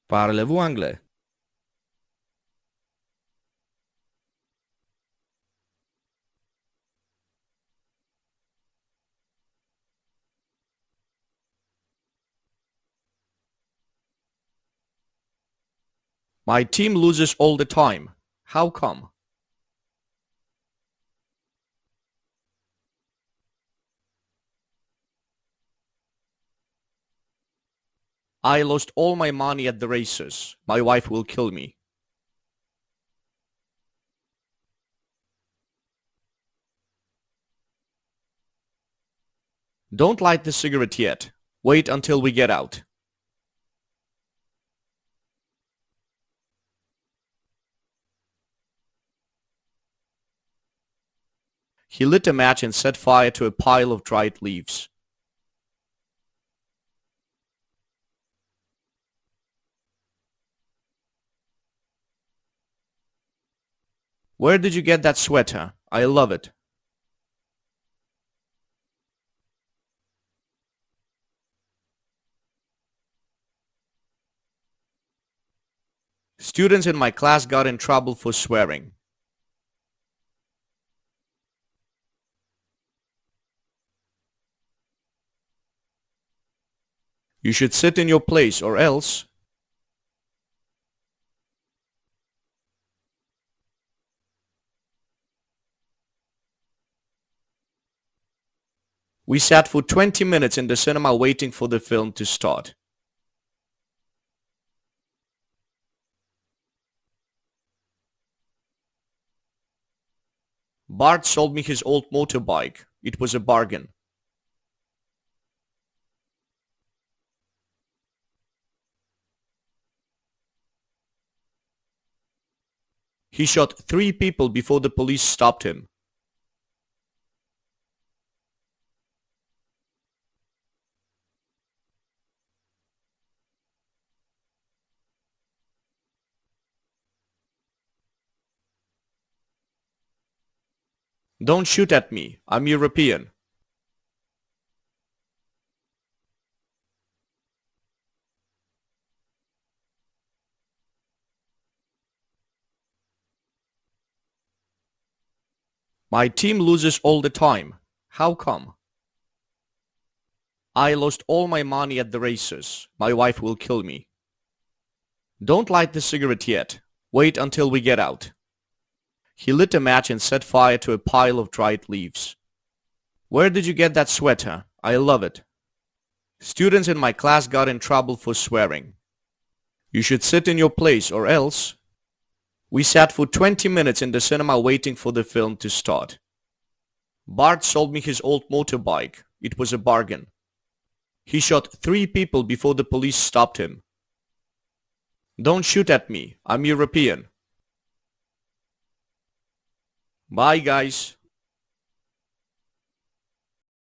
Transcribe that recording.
Parlez-vous anglais? My team loses all the time. How come? I lost all my money at the races. My wife will kill me. Don't light the cigarette yet. Wait until we get out. He lit a match and set fire to a pile of dried leaves. Where did you get that sweater? I love it. Students in my class got in trouble for swearing. You should sit in your place or else. We sat for 20 minutes in the cinema waiting for the film to start. Bart sold me his old motorbike. It was a bargain. He shot 3 people before the police stopped him. Don't shoot at me. I'm European. My team loses all the time. How come? I lost all my money at the races. My wife will kill me. Don't light the cigarette yet. Wait until we get out. He lit a match and set fire to a pile of dried leaves. Where did you get that sweater? I love it. Students in my class got in trouble for swearing. You should sit in your place or else. We sat for 20 minutes in the cinema waiting for the film to start. Bart sold me his old motorbike. It was a bargain. He shot 3 people before the police stopped him. Don't shoot at me. I'm European. Bye, guys.